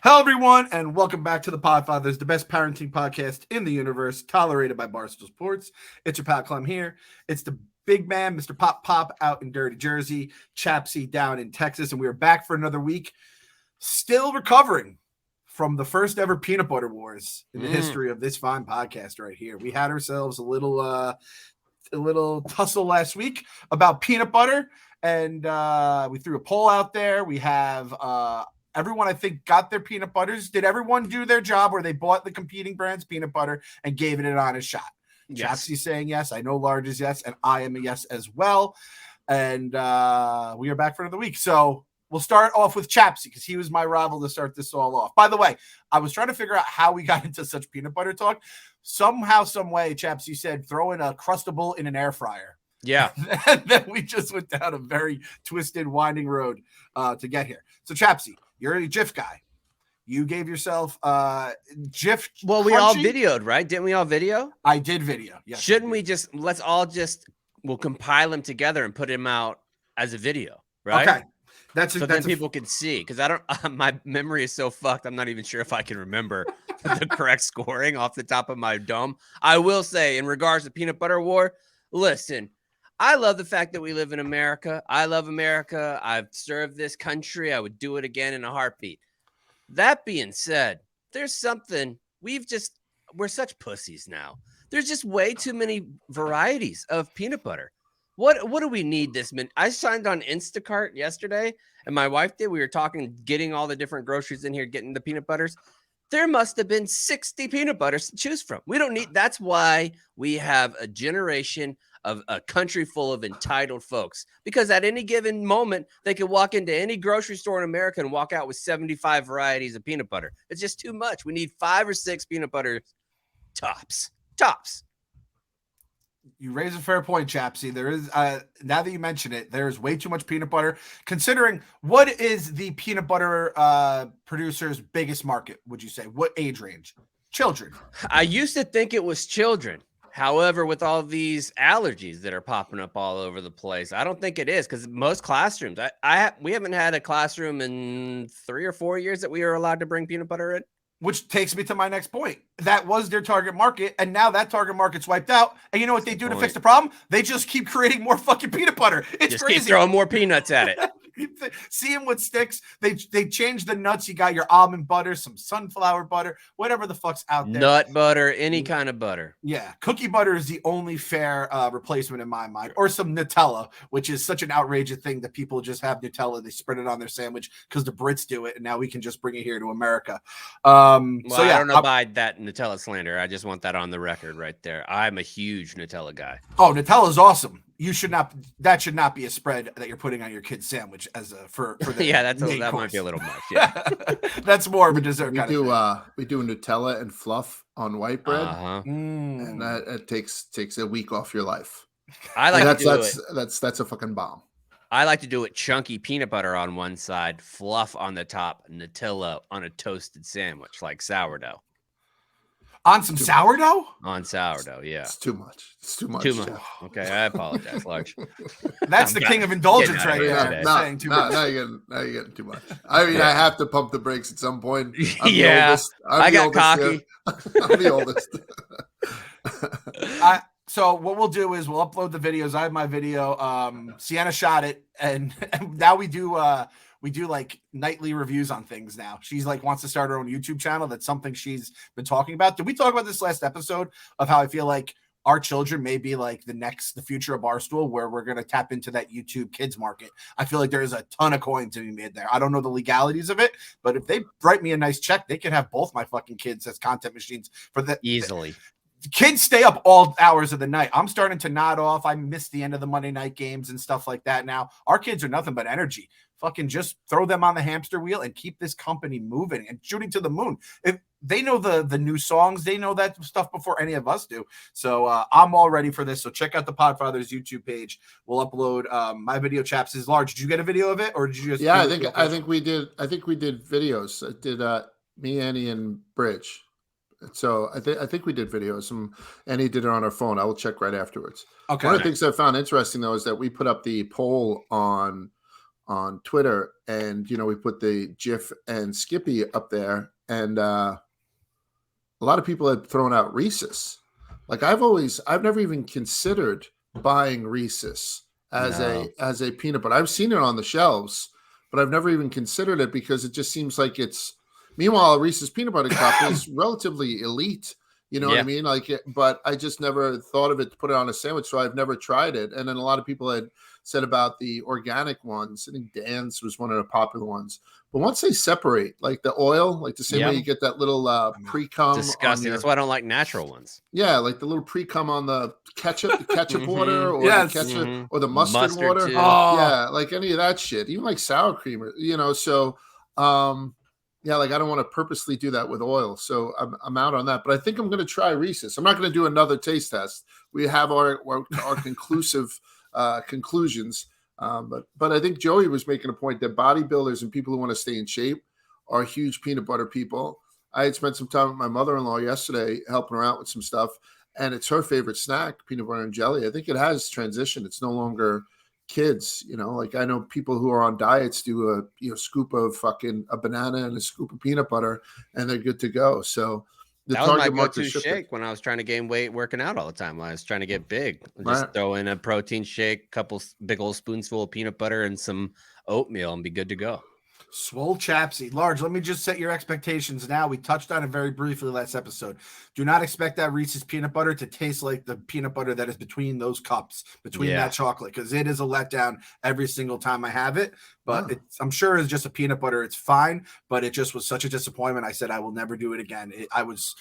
Hello, everyone, and welcome back to the Podfathers, the best parenting podcast in the universe, tolerated by Barstool Sports. It's your pal Clem here. It's the big man, Mr. Pop Pop, out in dirty Jersey, Chapsy down in Texas, and we are back for another week, still recovering from the first ever peanut butter wars in the history of this fine podcast right here. We had ourselves a little tussle last week about peanut butter, and we threw a poll out there. We have everyone, I think, got their peanut butters. Did everyone do their job where they bought the competing brand's peanut butter and gave it an honest shot? Yes. Chapsy's saying yes. I know Large is yes, and I am a yes as well. And we are back for another week. So we'll start off with Chapsy because he was my rival to start this all off. By the way, I was trying to figure out how we got into such peanut butter talk. Somehow, some way, Chapsy said, throw in a Crustable in an air fryer. Yeah. And then we just went down a very twisted, winding road to get here. So, Chapsy, you're a GIF guy. You gave yourself GIF. Well, we all videoed, right? Didn't we all video? I did video. Yes. Shouldn't we we'll compile them together and put them out as a video, right? Okay. Then people can see, because my memory is so fucked. I'm not even sure if I can remember the correct scoring off the top of my dome. I will say, in regards to peanut butter war, listen, I love the fact that we live in America. I love America. I've served this country. I would do it again in a heartbeat. That being said, there's something we're such pussies now. There's just way too many varieties of peanut butter. What do we need this minute? I signed on Instacart yesterday, and my wife did. We were talking, getting all the different groceries in here, getting the peanut butters. There must have been 60 peanut butters to choose from. We don't need. That's why we have a generation of a country full of entitled folks, because at any given moment, they could walk into any grocery store in America and walk out with 75 varieties of peanut butter. It's just too much. We need 5 or 6 peanut butter tops. You raise a fair point, Chapsy. There is, now that you mention it, there is way too much peanut butter. Considering what is the peanut butter producer's biggest market, would you say? What age range? Children. I used to think it was children. However, with all these allergies that are popping up all over the place, I don't think it is, because most classrooms, we haven't had a classroom in 3 or 4 years that we are allowed to bring peanut butter in. Which takes me to my next point. That was their target market, and now that target market's wiped out. And you know what they do to fix the problem? They just keep creating more fucking peanut butter. It's just crazy. Keep throwing more peanuts at it. Seeing what sticks. They changed the nuts. You got your almond butter, some sunflower butter, whatever the fuck's out there. Nut butter, any kind of butter. Yeah, cookie butter is the only fair replacement in my mind, or some Nutella, which is such an outrageous thing that people just have Nutella. They spread it on their sandwich because the Brits do it, and now we can just bring it here to America. I don't know about that Nutella slander. I just want that on the record right there. I'm a huge Nutella guy. Oh, Nutella is awesome. That should not be a spread that you're putting on your kid's sandwich as a for the yeah, that might be a little much. Yeah. That's more of a dessert. We do Nutella and fluff on white bread, and that takes a week off your life. I like to do it. That's a fucking bomb. I like to do it chunky peanut butter on one side, fluff on the top, Nutella on a toasted sandwich like sourdough. On some sourdough? On sourdough, yeah. It's too much. Too much. Okay, I apologize, Large. That's the king of indulgence right there. Now you're getting too much. I mean, I have to pump the brakes at some point. I got cocky. I'm the oldest. So what we'll do is we'll upload the videos. I have my video. Sienna shot it, and now we do like nightly reviews on things now. She's like wants to start her own YouTube channel. That's something she's been talking about. Did we talk about this last episode of how I feel like our children may be like the future of Barstool, where we're going to tap into that YouTube kids market? I feel like there's a ton of coin to be made there. I don't know the legalities of it, but if they write me a nice check, they can have both my fucking kids as content machines for the easily. Kids stay up all hours of the night. I'm starting to nod off. I miss the end of the Monday night games and stuff like that now. Our kids are nothing but energy. Fucking just throw them on the hamster wheel and keep this company moving and shooting to the moon. If they know the new songs, they know that stuff before any of us do. So I'm all ready for this. So check out the Podfathers YouTube page. We'll upload my video. Chaps is Large. Did you get a video of it, or did you just? Yeah, I think we did. I think we did videos. I did me, Annie, and Bridge. So I think we did videos. Annie did it on her phone. I will check right afterwards. Okay. One of the things I found interesting though is that we put up the poll on on Twitter, and we put the GIF and Skippy up there, and a lot of people had thrown out Reese's. Like I've never even considered buying Reese's as a peanut butter. I've seen it on the shelves, but I've never even considered it because it just seems like it's. Meanwhile, a Reese's peanut butter cup is relatively elite. You know what I mean? But I just never thought of it to put it on a sandwich, so I've never tried it. And then a lot of people had said about the organic ones. I think Dan's was one of the popular ones. But once they separate, like the oil, like the same way you get that little pre-cum. Disgusting. That's why I don't like natural ones. Yeah, like the little pre-cum on the ketchup water, or the ketchup or the mustard water. Oh. Yeah, like any of that shit. Even like sour cream, so yeah, like I don't want to purposely do that with oil. So I'm out on that. But I think I'm going to try Reese's. I'm not going to do another taste test. We have our conclusive conclusions. But I think Joey was making a point that bodybuilders and people who want to stay in shape are huge peanut butter people. I had spent some time with my mother-in-law yesterday helping her out with some stuff, and it's her favorite snack, peanut butter and jelly. I think it has transitioned. It's no longer kids, like I know people who are on diets do a scoop of a banana and a scoop of peanut butter, and they're good to go. So that was my go-to shake when I was trying to gain weight working out all the time. When I was trying to get big, just throw in a protein shake, couple big old spoonsful of peanut butter and some oatmeal and be good to go. Swole Chapsy. Large, let me just set your expectations now. We touched on it very briefly last episode. Do not expect that Reese's peanut butter to taste like the peanut butter that is between those cups, between that chocolate, because it is a letdown every single time I have it. But I'm sure it's just a peanut butter. It's fine, but it just was such a disappointment. I said I will never do it again. I was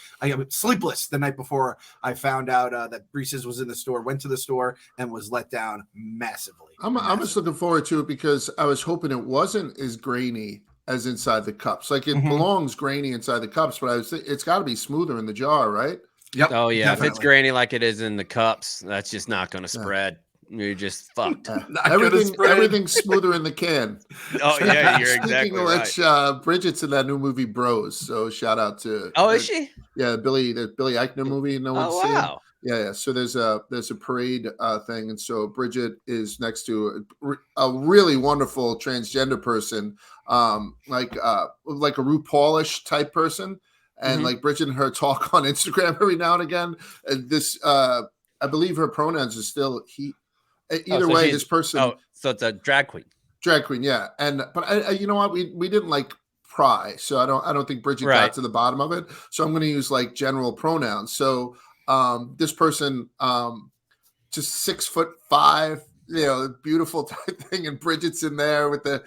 sleepless the night before I found out that Reese's was in the store, went to the store, and was let down massively. I'm just looking forward to it because I was hoping it wasn't as grainy as inside the cups. Like it belongs grainy inside the cups, but it's got to be smoother in the jar, right? Yep. Oh yeah, definitely. If it's grainy like it is in the cups, that's just not going to spread. You're just fucked. Everything's smoother in the can. Oh yeah, you're exactly Speaking of which, Bridget's in that new movie Bros. So shout out to. Oh, is she? Yeah, the Billy Eichner movie. No one's seen. Wow. Yeah. So there's a parade thing, and so Bridget is next to a really wonderful transgender person, like a RuPaulish type person, and like Bridget and her talk on Instagram every now and again. And this, I believe her pronouns are still he. Either way, this person. Oh, so it's a drag queen. Drag queen, yeah. But I you know what? We didn't like pry, so I don't think Bridget got to the bottom of it. So I'm going to use like general pronouns. So this person, just 6'5", beautiful type thing, and Bridget's in there with the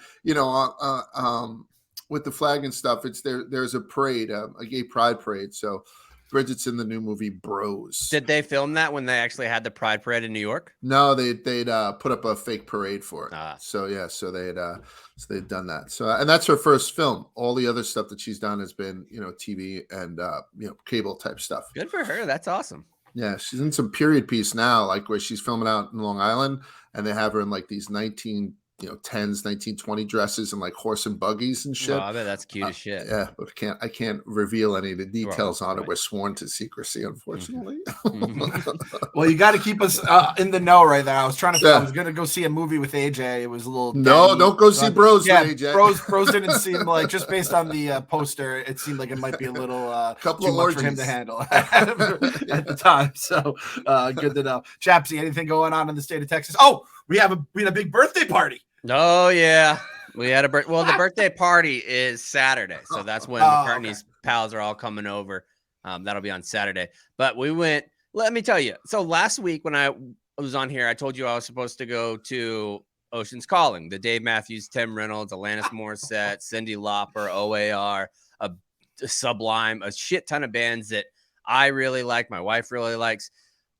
with the flag and stuff. There's a parade, a gay pride parade. So Bridget's in the new movie Bros. Did they film that when they actually had the Pride Parade in New York? No, they'd put up a fake parade for it. So they'd done that. So and that's her first film. All the other stuff that she's done has been TV and cable type stuff. Good for her. That's awesome. Yeah, she's in some period piece now, like where she's filming out in Long Island, and they have her in like these 1910s, 1920 dresses and like horse and buggies and shit. Oh, I bet that's cute as shit. Yeah, but I can't reveal any of the details on it. We're sworn to secrecy, unfortunately. Well, you got to keep us in the know right now. I was going to go see a movie with AJ. It was a little. No, don't go see Bros with AJ. Bros didn't seem like, just based on the poster, it seemed like it might be a little couple too of much orgies for him to handle at the time. So good to know. Chapsy, anything going on in the state of Texas? Oh, we had a big birthday party. Oh yeah, we had the birthday party is Saturday, so that's when McCartney's pals are all coming over. That'll be on Saturday. But we went. Let me tell you. So last week when I was on here, I told you I was supposed to go to Ocean's Calling, the Dave Matthews, Tim Reynolds, Alanis Morissette, Cyndi Lauper, OAR, a Sublime, a shit ton of bands that I really like. My wife really likes.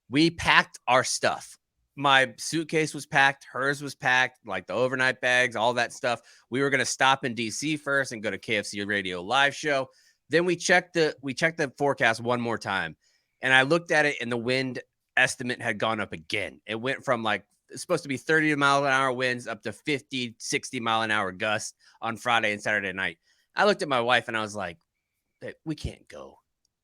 We packed our stuff. My suitcase was packed. Hers was packed, like the overnight bags, all that stuff. We were going to stop in DC first and go to KFC Radio live show. Then we checked the forecast one more time. And I looked at it and the wind estimate had gone up again. It went from it's supposed to be 30 mile an hour winds up to 50, 60 mile an hour gusts on Friday and Saturday night. I looked at my wife and I was like, we can't go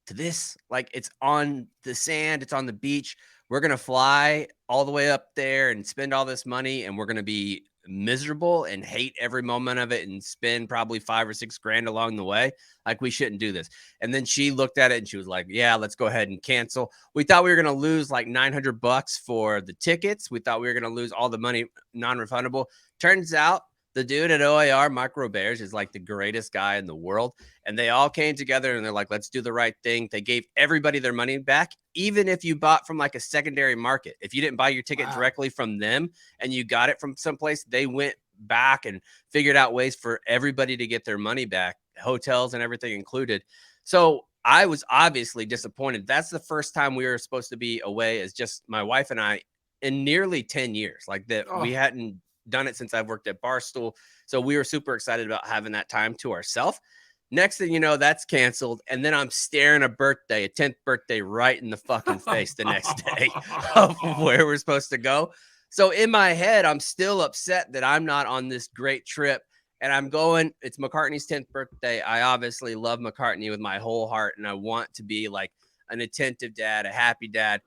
to this. Like, it's on the sand. It's on the beach. We're going to fly all the way up there and spend all this money, and we're going to be miserable and hate every moment of it and spend probably $5 or $6 grand along the way. Like, we shouldn't do this. And then she looked at it and she was like, yeah, let's go ahead and cancel. We thought we were going to lose like $900 for the tickets. We thought we were going to lose all the money, non-refundable. Turns out the dude at OAR, Micro Bears, is like the greatest guy in the world. And they all came together and they're like, let's do the right thing. They gave everybody their money back, even if you bought from like a secondary market. If you didn't buy your ticket directly from them and you got it from someplace, they went back and figured out ways for everybody to get their money back, hotels and everything included. So I was obviously disappointed. That's the first time we were supposed to be away as just my wife and I in nearly 10 years. Like that, we hadn't done it since I've worked at Barstool. So we were super excited about having that time to ourselves. Next thing you know, that's canceled. And then I'm staring a 10th birthday right in the fucking face the next day of where we're supposed to go. So in my head, I'm still upset that I'm not on this great trip. And I'm going, it's McCartney's 10th birthday. I obviously love McCartney with my whole heart. And I want to be like an attentive dad, a happy dad.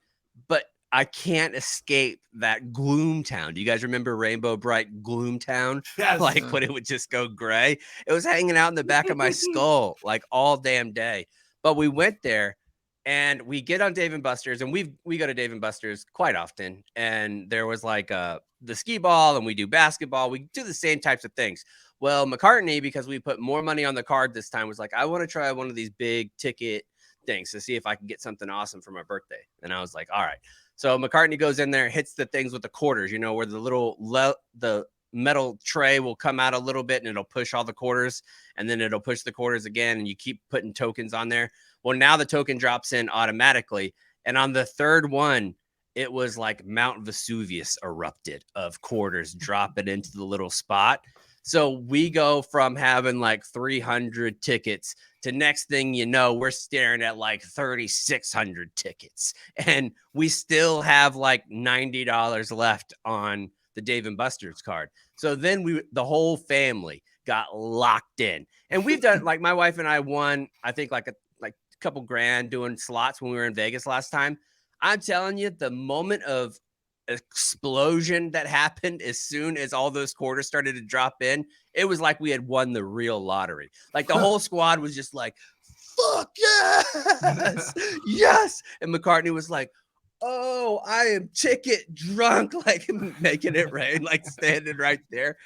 But I can't escape that gloom town. Do you guys remember Rainbow Bright Gloom Town? Yes. Like when it would just go gray. It was hanging out in the back of my skull like all damn day. But we went there and we get on Dave & Buster's, and we go to Dave & Buster's quite often. And there was like the skee ball, and we do basketball. We do the same types of things. Well, McCartney, because we put more money on the card this time, was like, I want to try one of these big ticket things to see if I can get something awesome for my birthday. And I was like, all right. So McCartney goes in there, hits the things with the quarters, you know, where the little the metal tray will come out a little bit and it'll push all the quarters, and then it'll push the quarters again, and you keep putting tokens on there. Well, now the token drops in automatically. And on the third one, it was like Mount Vesuvius erupted of quarters dropping into the little spot. So we go from having like 300 tickets to next thing you know, we're staring at like 3,600 tickets. And we still have like $90 left on the Dave & Buster's card. So then the whole family got locked in. And we've done, like, my wife and I won, I think like a couple grand doing slots when we were in Vegas last time. I'm telling you, the moment of explosion that happened as soon as all those quarters started to drop in, it was like we had won the real lottery. Like the whole squad was just like, fuck yes, yes. And McCartney was like, oh, I am ticket drunk, like making it rain, like standing right there.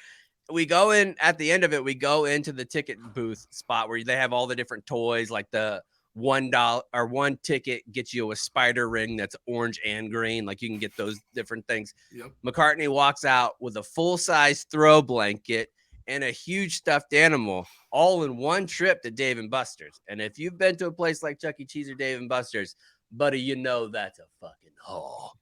We go in at the end of it, we go into the ticket booth spot where they have all the different toys, like the $1 or one ticket gets you a spider ring that's orange and green. Like you can get those different things. Yep. McCartney walks out with a full-size throw blanket and a huge stuffed animal all in one trip to Dave & Buster's. And if you've been to a place like Chuck E. Cheese or Dave & Buster's, buddy, you know that's a fucking haul.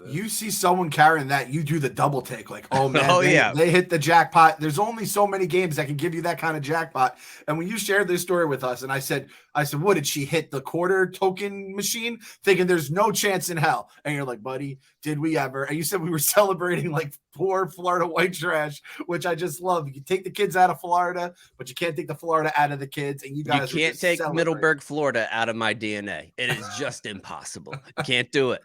You see someone carrying that, you do the double take, like, oh man, yeah, they hit the jackpot. There's only so many games that can give you that kind of jackpot. And when you shared this story with us, and I said, what did she hit the quarter token machine? Thinking there's no chance in hell. And you're like, buddy, did we ever? And you said we were celebrating like poor Florida white trash, which I just love. You can take the kids out of Florida, but you can't take the Florida out of the kids. And you guys can't take Middleburg, Florida out of my DNA. It is just impossible. Can't do it.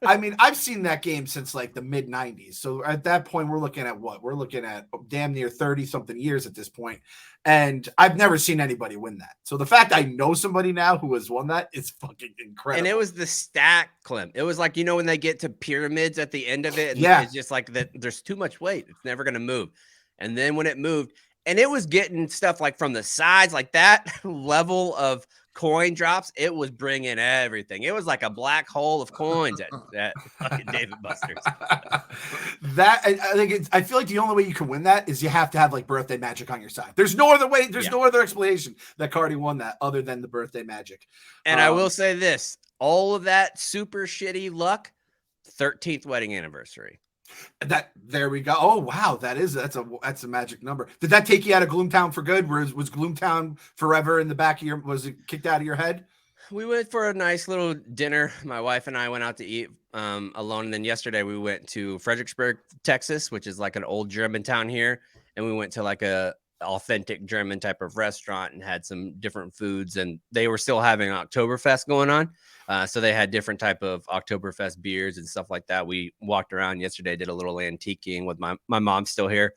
I mean, I've seen that game since like the mid 90s. So at that point, we're looking at what? We're looking at damn near 30 something years at this point. And I've never seen anybody win that. So the fact I know somebody now who has won that is fucking incredible. And it was the stack, Clem. It was like, you know, when they get to pyramids at the end of it, and it's just like that there's too much weight. It's never going to move. And then when it moved, and it was getting stuff like from the sides, like that level of coin drops, it was bringing everything. It was like a black hole of coins at fucking Dave & Buster's. That I think I feel like the only way you can win that is you have to have like birthday magic on your side. There's no other way. There's no other explanation that Cardi won that other than the birthday magic. And I will say this: all of that super shitty luck, 13th wedding anniversary. There we go. Oh wow, that's a magic number. Did that take you out of Gloomtown for good? Was Gloomtown forever in the back of your? Was it kicked out of your head? We went for a nice little dinner. My wife and I went out to eat alone, and then yesterday we went to Fredericksburg, Texas, which is like an old German town here, and we went to like a authentic German type of restaurant and had some different foods, and they were still having Oktoberfest going on. So they had different type of Oktoberfest beers and stuff like that. We walked around yesterday, did a little antiquing with my mom's still here.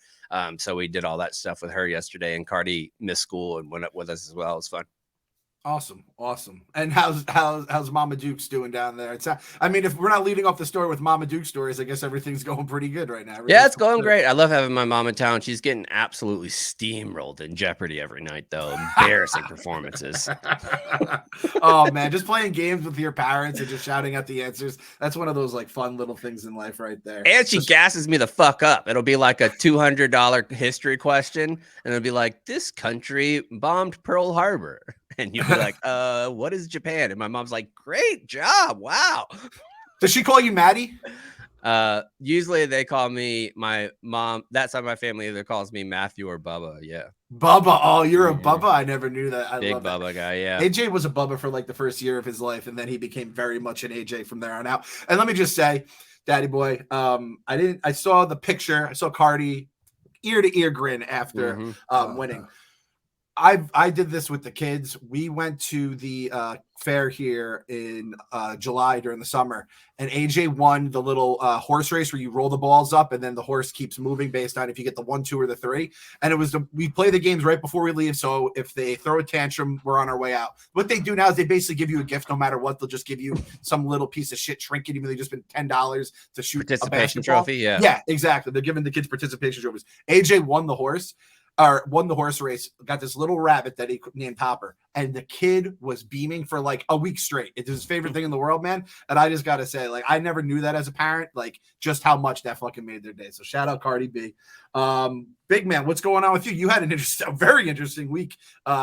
So we did all that stuff with her yesterday, and Cardi missed school and went up with us as well. It was fun. Awesome. And how's Mama Duke's doing down there? I mean, if we're not leading off the story with Mama Duke stories, I guess everything's going pretty good right now. Yeah, it's going great. I love having my mom in town. She's getting absolutely steamrolled in Jeopardy every night, though. Embarrassing performances. Oh man, just playing games with your parents and just shouting out the answers. That's one of those like fun little things in life right there. And she gasses me the fuck up. It'll be like a $200 history question, and it'll be like, "This country bombed Pearl Harbor." And you'd be like, what is Japan? And my mom's like, "Great job. Wow." Does she call you Maddie? Usually they call me, my mom, that side of my family either calls me Matthew or Bubba. Yeah. Bubba. Oh, you're a Bubba? I never knew that. I Big love Bubba that. guy, yeah. AJ was a Bubba for like the first year of his life, and then he became very much an AJ from there on out. And let me just say, Daddy boy, I saw the picture. I saw Cardi ear to ear grin after winning. I did this with the kids. We went to the fair here in July during the summer, and AJ won the little horse race where you roll the balls up and then the horse keeps moving based on if you get the 1, 2, or the 3. And it was we play the games right before we leave, so if they throw a tantrum, we're on our way out. What they do now is they basically give you a gift no matter what. They'll just give you some little piece of shit trinket, even though they just spent $10 to shoot a basketball trophy. Yeah, exactly. They're giving the kids participation trophies. AJ won the horse race, got this little rabbit that he named Topper, and the kid was beaming for like a week straight. It's his favorite thing in the world, man. And I just gotta say, like, I never knew that as a parent, like just how much that fucking made their day. So shout out Cardi B. Big man, what's going on with you? You had a very interesting week,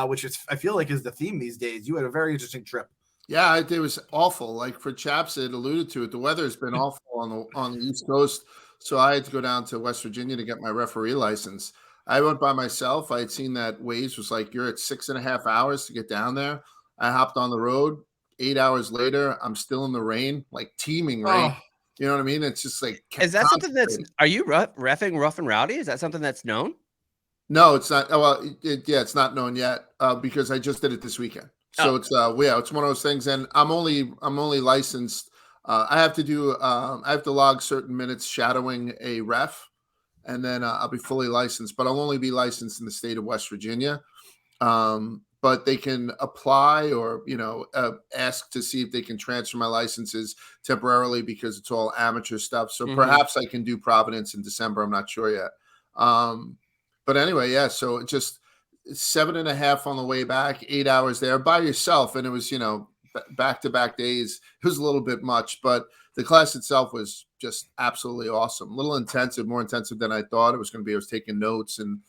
which is, I feel like, is the theme these days. You had a very interesting trip. Yeah, it was awful. Like for Chaps, it alluded to it. The weather has been awful on the East Coast, so I had to go down to West Virginia to get my referee license. I went by myself. I had seen that Waze was like, you're at 6.5 hours to get down there. I hopped on the road. 8 hours later, I'm still in the rain, like teeming rain. You know what I mean? It's just like, is that something are you reffing Rough and Rowdy? Is that something that's known? No, it's not. Well, it's not known yet because I just did it this weekend. So it's it's one of those things. And I'm only licensed. I have to log certain minutes shadowing a ref. And then I'll be fully licensed, but I'll only be licensed in the state of West Virginia. But they can apply or, ask to see if they can transfer my licenses temporarily because it's all amateur stuff. So perhaps I can do Providence in December. I'm not sure yet. But anyway, yeah. So it just 7.5 on the way back, 8 hours there by yourself. And it was, back-to-back days. It was a little bit much, but the class itself was just absolutely awesome. A little intensive, more intensive than I thought it was going to be. I was taking notes, and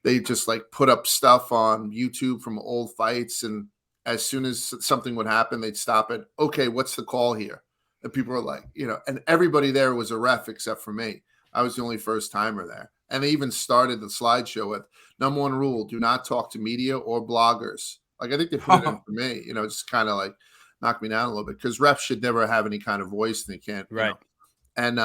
they just like put up stuff on YouTube from old fights. And as soon as something would happen, they'd stop it. Okay, what's the call here? And people were like, and everybody there was a ref except for me. I was the only first timer there. And they even started the slideshow with number 1 rule: do not talk to media or bloggers. Like, I think they put it in for me, just kind of like knock me down a little bit, because refs should never have any kind of voice, and they can't. Right. And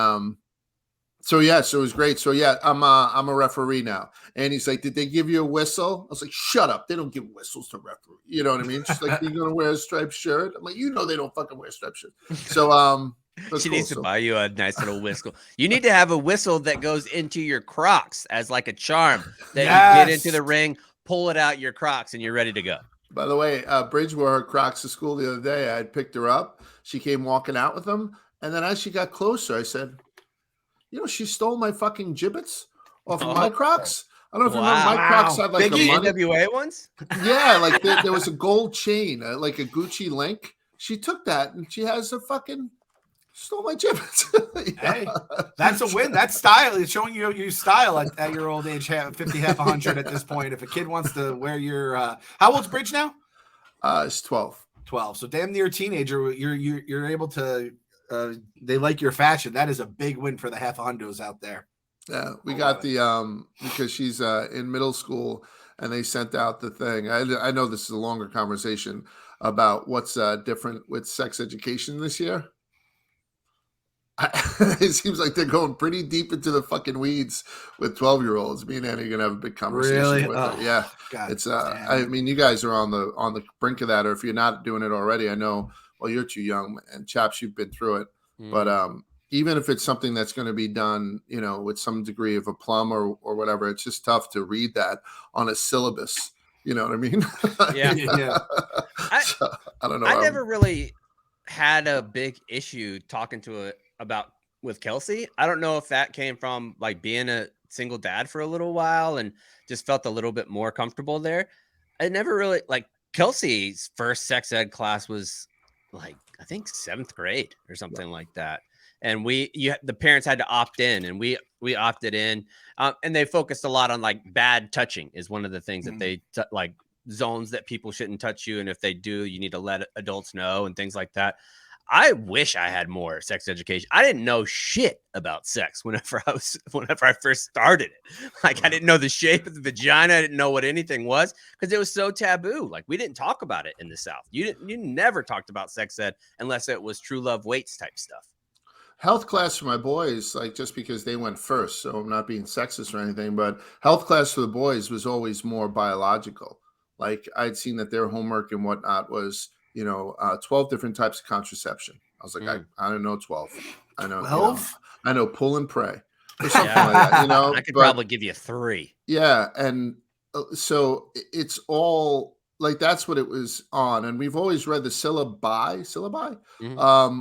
so it was great. So yeah, I'm a referee now. And he's like, "Did they give you a whistle?" I was like, "Shut up! They don't give whistles to referee." You know what I mean? She's like, "You're gonna wear a striped shirt?" I'm like, they don't fucking wear striped shirts. So she needs to buy you a nice little whistle. You need to have a whistle that goes into your Crocs as like a charm that you get into the ring, pull it out your Crocs, and you're ready to go. By the way, Bridge wore her Crocs to school the other day. I had picked her up. She came walking out with them. And then as she got closer, I said, she stole my fucking gibbets off of my Crocs. I don't know if you remember, my Crocs had like the NWA ones? Yeah, like there was a gold chain, like a Gucci link. She took that, and she has a fucking stole my gibbets. Hey, that's a win. That's style. It's showing you style at your old age, 50, half 100 at this point. If a kid wants to wear your how old's Bridge now? It's 12. 12. So damn near a teenager. You're able to they like your fashion. That is a big win for the half hundos out there. Yeah, we got the because she's in middle school, and they sent out the thing. I know this is a longer conversation about what's different with sex education this year. It seems like they're going pretty deep into the fucking weeds with 12-year-olds. Me and Annie are gonna have a big conversation Really? with Oh, it. Yeah, God it's damn. I mean, you guys are on the brink of that, or if you're not doing it already, I know. Well, you're too young, and chaps, you've been through it. But even if it's something that's going to be done, you know, with some degree of aplomb or whatever, it's just tough to read that on a syllabus. You know what I mean? Yeah. Yeah. So, I don't know. I never really had a big issue talking to it about with Kelsey. I don't know if that came from like being a single dad for a little while and just felt a little bit more comfortable there. I never really like Kelsey's first sex ed class was like, I think 7th grade or something like that. And the parents had to opt in, and we opted in, and they focused a lot on like bad touching is one of the things that they like zones that people shouldn't touch you. And if they do, you need to let adults know and things like that. I wish I had more sex education. I didn't know shit about sex whenever I first started it. Like I didn't know the shape of the vagina. I didn't know what anything was because it was so taboo. Like we didn't talk about it in the South. You never talked about sex ed unless it was true love weights type stuff. Health class for my boys, like just because they went first, so I'm not being sexist or anything, but health class for the boys was always more biological. Like I'd seen that their homework and whatnot was, 12 different types of contraception. I was like, I don't know 12. I know 12? I know pull and pray or something like that. I could probably give you 3. Yeah, and so it's all like that's what it was on, and we've always read the syllabi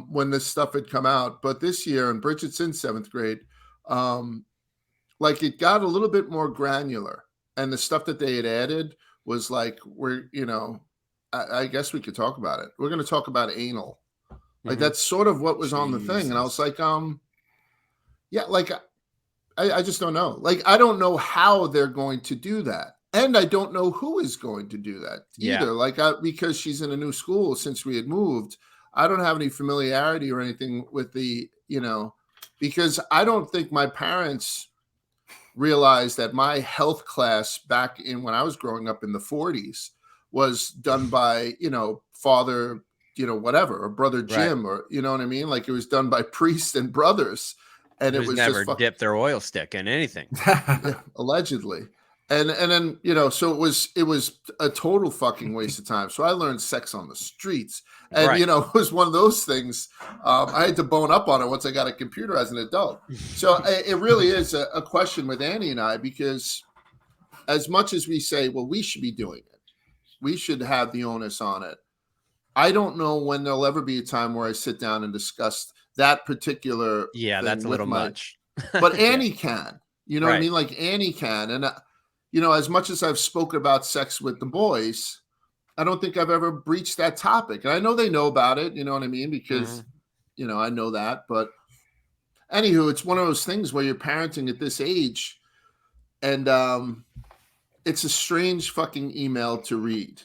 when this stuff had come out. But this year, and Bridget's in 7th grade, like it got a little bit more granular, and the stuff that they had added was like I guess we could talk about it. We're going to talk about anal, like that's sort of what was on the thing, and I was like, yeah, like I just don't know. Like I don't know how they're going to do that. And I don't know who is going to do that either. Yeah. Like because she's in a new school since we had moved, I don't have any familiarity or anything with because I don't think my parents realized that my health class back in when I was growing up in the 40s was done by, father, whatever, or brother Jim, or, you know what I mean? Like it was done by priests and brothers. And it was never just dipped their oil stick in anything. Allegedly. And then, so it was a total fucking waste of time. So I learned sex on the streets. And, it was one of those things. I had to bone up on it once I got a computer as an adult. So it really is a question with Annie and I, because as much as we say, well, we should be doing it, we should have the onus on it. I don't know when there'll ever be a time where I sit down and discuss that particular thing that's a little much. But Annie can. You know what I mean? Like Annie can. And as much as I've spoken about sex with the boys, I don't think I've ever breached that topic. And I know they know about it, you know what I mean? Because, I know that. But anywho, it's one of those things where you're parenting at this age. And it's a strange fucking email to read.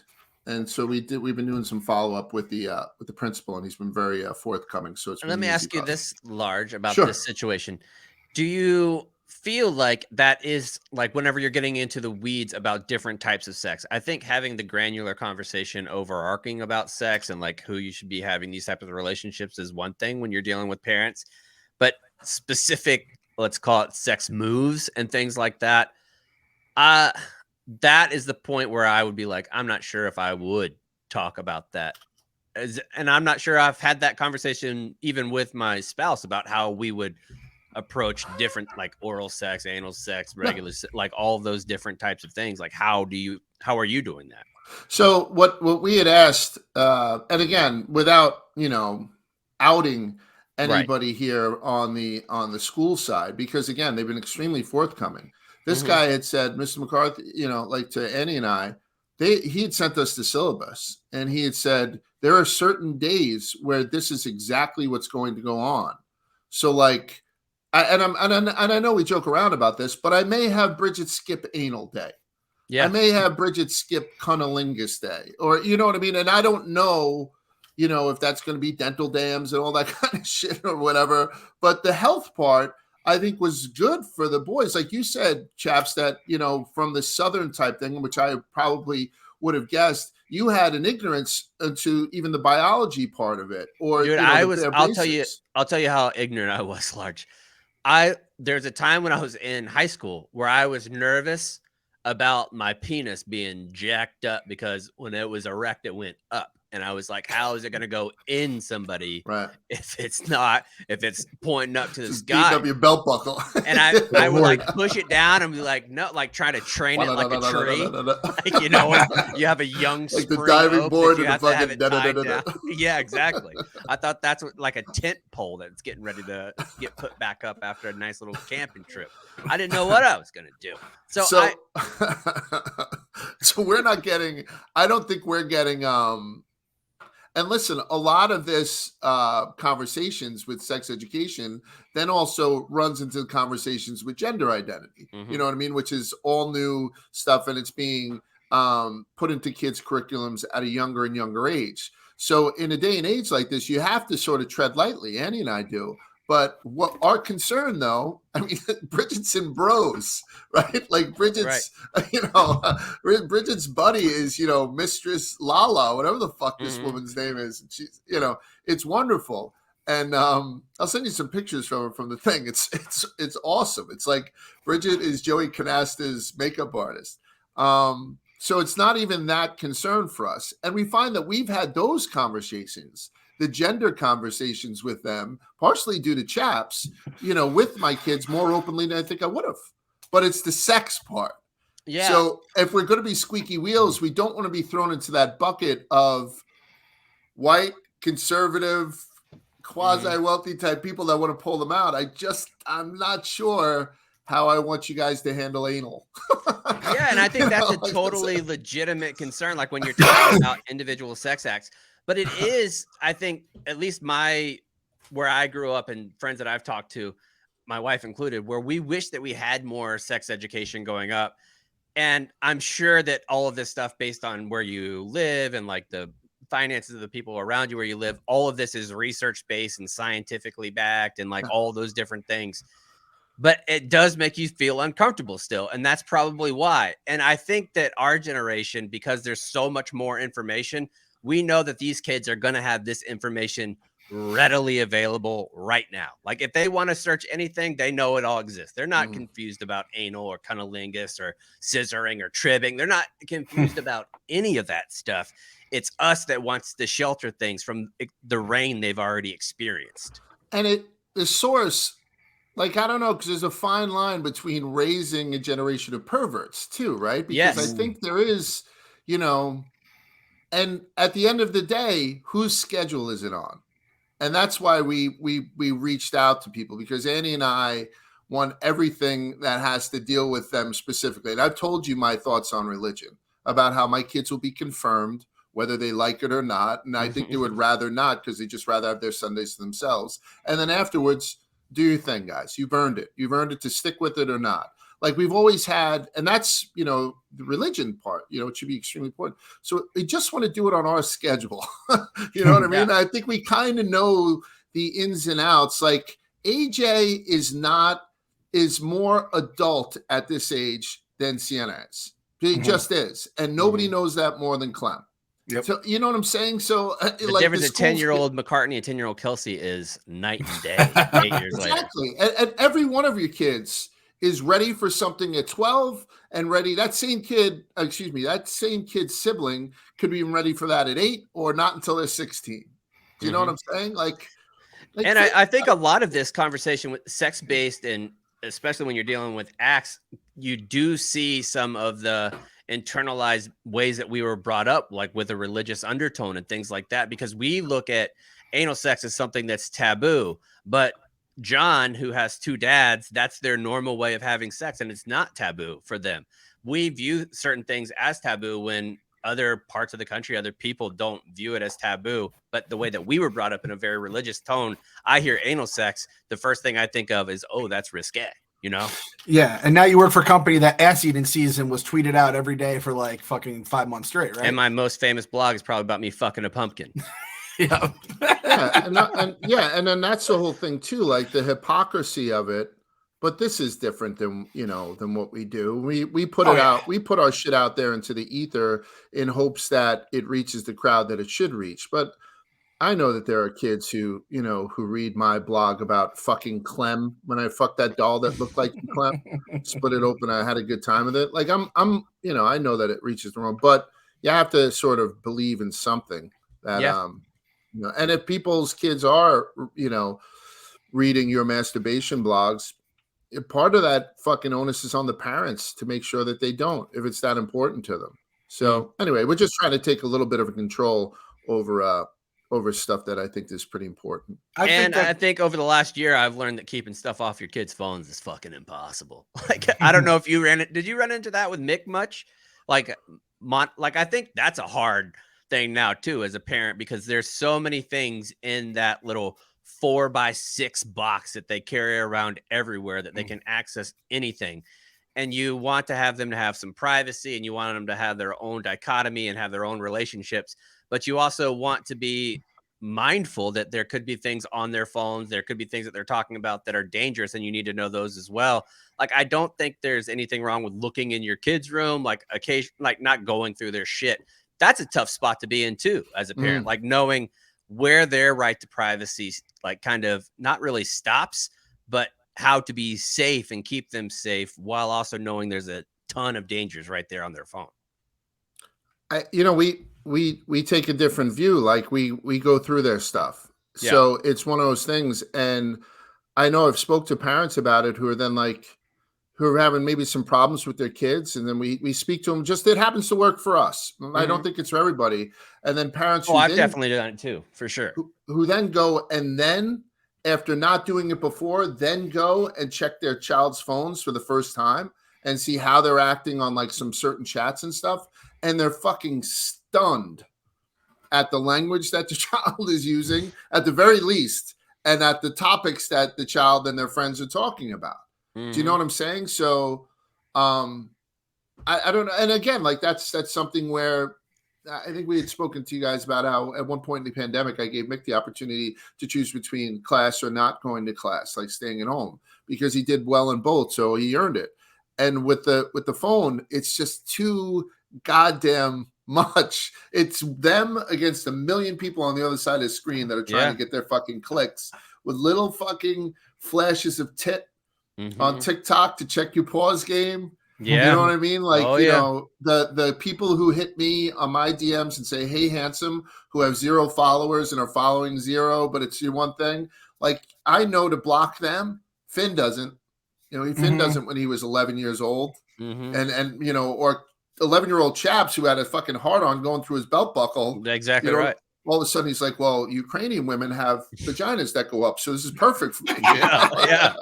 And so we've been doing some follow-up with the principal, and he's been very forthcoming. So let me ask you this, Large, about this situation. Do you feel like that is like whenever you're getting into the weeds about different types of sex, I think having the granular conversation overarching about sex and like who you should be having these types of relationships is one thing when you're dealing with parents, but specific, let's call it sex moves and things like that. That is the point where I would be like, I'm not sure if I would talk about that. And I'm not sure I've had that conversation even with my spouse about how we would approach different, like oral sex, anal sex, regular sex, like all of those different types of things. Like, how are you doing that? So what we had asked, and again, without, outing anybody here on the school side, because again, they've been extremely forthcoming. This guy had said, Mr. McCarthy, like to Annie and I, he had sent us the syllabus, and he had said, there are certain days where this is exactly what's going to go on. So like, I know we joke around about this, but I may have Bridget skip anal day. Yeah. I may have Bridget skip cunnilingus day, or, you know what I mean? And I don't know, if that's going to be dental dams and all that kind of shit or whatever, but the health part, I think was good for the boys. Like you said, chaps, that, from the Southern type thing, which I probably would have guessed, you had an ignorance into even the biology part of it, or Dude, I'll tell you how ignorant I was, Large. There's a time when I was in high school where I was nervous about my penis being jacked up because when it was erect, it went up. And I was like, how is it going to go in somebody if it's pointing up to the just sky? beating up your belt buckle. And I would like push it down and be like, no, like trying to train it like a tree. Like, you know, when you have a young like the spring diving oak board that you and have the to have it tied fucking down. Yeah, exactly. I thought that's what, like a tent pole that's getting ready to get put back up after a nice little camping trip. I didn't know what I was going to do. So we're not getting, I don't think we're getting, and listen, a lot of this conversations with sex education then also runs into conversations with gender identity. Mm-hmm. You know what I mean? Which is all new stuff, and it's being put into kids' curriculums at a younger and younger age. So in a day and age like this, you have to sort of tread lightly. Annie and I do. But what our concern, though, I mean, Bridget's in bros, right? Like Bridget's, Bridget's buddy is, Mistress Lala, whatever the fuck this woman's name is. And she's, it's wonderful. And I'll send you some pictures from the thing. It's awesome. It's like Bridget is Joey Canasta's makeup artist. So it's not even that concern for us. And we find that we've had those conversations, the gender conversations with them, partially due to chaps, with my kids more openly than I think I would have. But it's the sex part. Yeah. So if we're going to be squeaky wheels, we don't want to be thrown into that bucket of white, conservative, quasi-wealthy type people that want to pull them out. I'm not sure how I want you guys to handle anal. Yeah, and I think that's a totally legitimate concern, like when you're talking about individual sex acts. But it is, I think, at least where I grew up and friends that I've talked to, my wife included, where we wish that we had more sex education going up. And I'm sure that all of this stuff based on where you live and like the finances of the people around you where you live, all of this is research-based and scientifically backed and like all those different things. But it does make you feel uncomfortable still. And that's probably why. And I think that our generation, because there's so much more information, we know that these kids are going to have this information readily available right now. Like if they want to search anything, they know it all exists. They're not confused about anal or cunnilingus or scissoring or tribbing. They're not confused about any of that stuff. It's us that wants to shelter things from the rain they've already experienced. And the source, like, I don't know, because there's a fine line between raising a generation of perverts too, right? Because I think there is, and at the end of the day, whose schedule is it on? And that's why we reached out to people, because Annie and I want everything that has to deal with them specifically. And I've told you my thoughts on religion, about how my kids will be confirmed, whether they like it or not. And I think they would rather not, because they just rather have their Sundays to themselves. And then afterwards, do your thing, guys. You've earned it. You've earned it to stick with it or not. Like we've always had, and that's, the religion part, it should be extremely important. So we just want to do it on our schedule. You know what I mean? I think we kind of know the ins and outs. Like AJ is more adult at this age than Sienna is. He just is. And nobody knows that more than Clem. Yep. So you know what I'm saying? So the difference of 10-year-old McCartney and 10-year-old Kelsey is night and day 8 years later. Exactly. And every one of your kids is ready for something at 12 and ready. That same kid's sibling could be ready for that at 8 or not until they're 16. Do you know what I'm saying? And I think a lot of this conversation with sex-based, and especially when you're dealing with acts, you do see some of the internalized ways that we were brought up, like with a religious undertone and things like that, because we look at anal sex as something that's taboo. But John, who has 2 dads, that's their normal way of having sex, and it's not taboo for them. We view certain things as taboo when other parts of the country, other people don't view it as taboo. But the way that we were brought up in a very religious tone, I hear anal sex, the first thing I think of is, oh, that's risque. Yeah, and now you work for a company that ass eating season was tweeted out every day for like fucking 5 months straight, right? And my most famous blog is probably about me fucking a pumpkin. Yeah, and then that's the whole thing too, like the hypocrisy of it. but this is different than than what we do. We put it out. We put our shit out there into the ether in hopes that it reaches the crowd that it should reach. But I know that there are kids who read my blog about fucking Clem when I fucked that doll that looked like Clem, split it open. I had a good time with it. Like I know that it reaches the wrong, but you have to sort of believe in something that, and if people's kids are, reading your masturbation blogs, part of that fucking onus is on the parents to make sure that they don't, if it's that important to them. So anyway, we're just trying to take a little bit of control over stuff that I think is pretty important. I think over the last year, I've learned that keeping stuff off your kids' phones is fucking impossible. Like, I don't know if you did you run into that with Mick much? Like I think that's a hard thing now too, as a parent, because there's so many things in that little 4x6 box that they carry around everywhere that they can access anything. And you want to have them to have some privacy, and you want them to have their own dichotomy and have their own relationships. But you also want to be mindful that there could be things on their phones. There could be things that they're talking about that are dangerous, and you need to know those as well. Like, I don't think there's anything wrong with looking in your kids' room, like not going through their shit. That's a tough spot to be in too, as a parent, like knowing where their right to privacy, like, kind of not really stops, but how to be safe and keep them safe while also knowing there's a ton of dangers right there on their phone. We take a different view. Like we go through their stuff. Yeah. So it's one of those things. And I know I've spoke to parents about it who are then who are having maybe some problems with their kids. And then we speak to them. Just, it happens to work for us. Mm-hmm. I don't think it's for everybody. And then parents. I've definitely done it too, for sure. Who then go, and then after not doing it before, then go and check their child's phones for the first time and see how they're acting on like some certain chats and stuff. And they're fucking stunned at the language that the child is using, at the very least, and at the topics that the child and their friends are talking about. Mm-hmm. Do you know what I'm saying? So I don't know. And again, like that's something where I think we had spoken to you guys about how at one point in the pandemic, I gave Mick the opportunity to choose between class or not going to class, like staying at home, because he did well in both. So he earned it. And with the phone, it's just too goddamn much. It's them against a million people on the other side of the screen that are trying to get their fucking clicks with little fucking flashes of tit on TikTok to check your pause game. Yeah. You know what I mean? Like, know, the people who hit me on my DMs and say, "Hey, handsome," who have 0 followers and are following 0, but it's your one thing. Like, I know to block them. Finn doesn't. Finn doesn't when he was 11 years old. And or 11-year-old chaps who had a fucking hard on going through his belt buckle. Exactly right. All of a sudden he's like, well, Ukrainian women have vaginas that go up, so this is perfect for me. Yeah.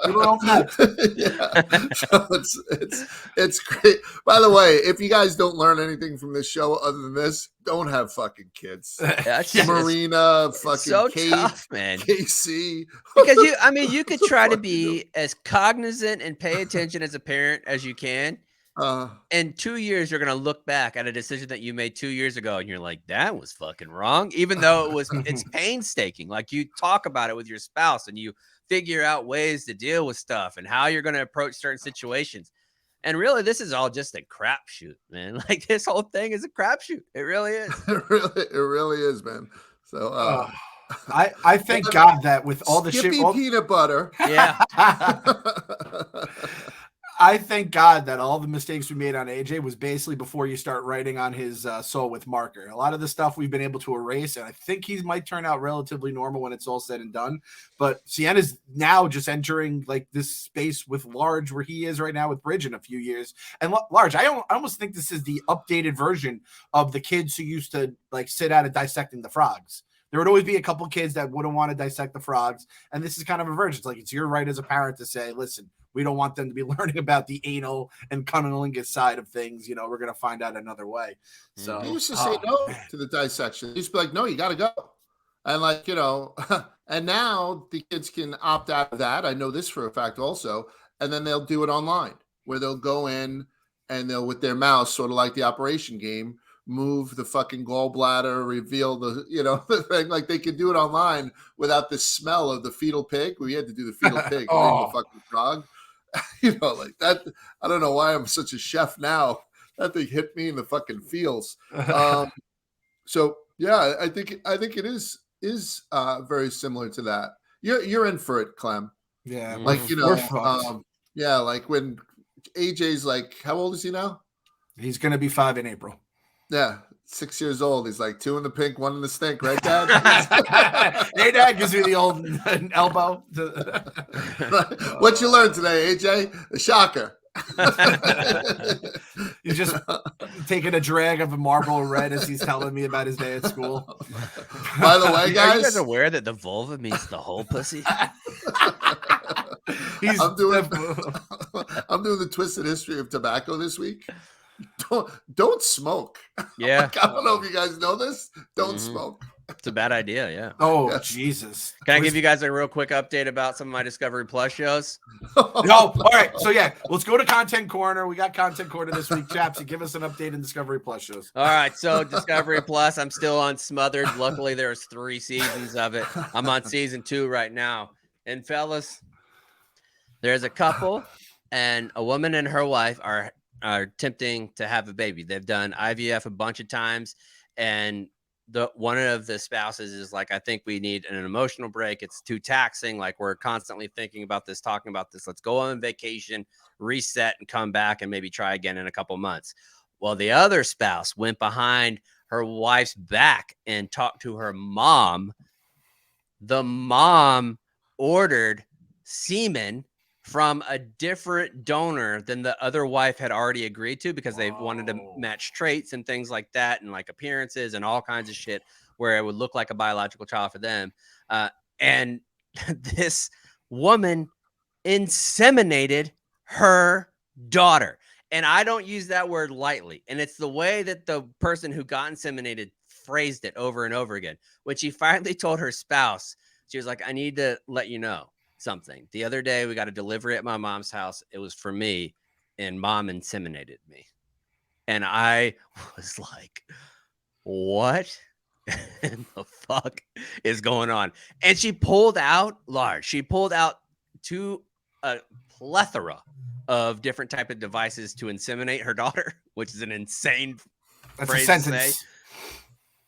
So it's great. By the way, if you guys don't learn anything from this show other than this, don't have fucking kids. Marina, fucking so Kate, tough, man. KC. Because you could try to be as cognizant and pay attention as a parent as you can. In 2 years, you're going to look back at a decision that you made 2 years ago, and you're like, that was fucking wrong. Even though it's painstaking. Like, you talk about it with your spouse and you figure out ways to deal with stuff and how you're going to approach certain situations. And really, this is all just a crapshoot, man. Like, this whole thing is a crapshoot. It really is. It really is, man. So, I thank God that with all the Skippy shit, peanut butter. Yeah. I thank God that all the mistakes we made on AJ was basically before you start writing on his soul with marker. A lot of the stuff we've been able to erase, and I think he might turn out relatively normal when it's all said and done. But Sienna's now just entering like this space with Large where he is right now with Bridge in a few years. And Large, I almost think this is the updated version of the kids who used to like sit out and dissecting the frogs. There would always be a couple kids that wouldn't want to dissect the frogs. And this is kind of a version. It's like, it's your right as a parent to say, listen, we don't want them to be learning about the anal and cunnilingus side of things. We're going to find out another way. So he used to say no to the dissection. He used to be like, no, you got to go. And like, and now the kids can opt out of that. I know this for a fact also. And then they'll do it online where they'll go in and they'll, with their mouse, sort of like the Operation game, move the fucking gallbladder, reveal the, the thing. Like, they could do it online without the smell of the fetal pig. We had to do the fetal pig, the fucking frog. You know, like that. I don't know why I'm such a chef now. That thing hit me in the fucking feels. So yeah, I think it is very similar to that. You're in for it, Clem. Yeah, Like, you we're know, fucked. yeah, like when AJ's like, how old is he now? He's gonna be 5 in April. Yeah, 6 years old. He's like 2 in the pink, 1 in the stink, right, Dad? Hey, Dad gives me the old elbow. What you learned today, AJ? A shocker. He's just taking a drag of a Marlboro Red as he's telling me about his day at school. By the way, Are you guys, guys aware that the vulva means the whole pussy? I'm doing the twisted history of tobacco this week. Don't smoke. Yeah. Like, I don't know if you guys know this. Don't smoke. It's a bad idea. Yeah. Oh, Yes. Jesus. Can I give you guys a real quick update about some of my Discovery Plus shows? No. All right. So, yeah, let's go to Content Corner. We got Content Corner this week. Chapsy, give us an update in Discovery Plus shows. All right. So, Discovery Plus, I'm still on Smothered. Luckily, there's 3 seasons of it. I'm on season 2 right now. And, fellas, there's a couple, and a woman and her wife are attempting to have a baby. They've done IVF a bunch of times, and one of the spouses is like, I think we need an emotional break. It's too taxing. Like, we're constantly thinking about this, talking about this. Let's go on vacation, reset, and come back and maybe try again in a couple months. Well, the other spouse went behind her wife's back and talked to her mom. The mom ordered semen from a different donor than the other wife had already agreed to, because they wanted to match traits and things like that, and like appearances and all kinds of shit where it would look like a biological child for them. And this woman inseminated her daughter. And I don't use that word lightly. And it's the way that the person who got inseminated phrased it over and over again. When she finally told her spouse, she was like, I need to let you know something. The other day, we got a delivery at my mom's house. It was for me, and Mom inseminated me. And I was like, what in the fuck is going on? And she pulled out a plethora of different type of devices to inseminate her daughter, which is an insane phrase to say.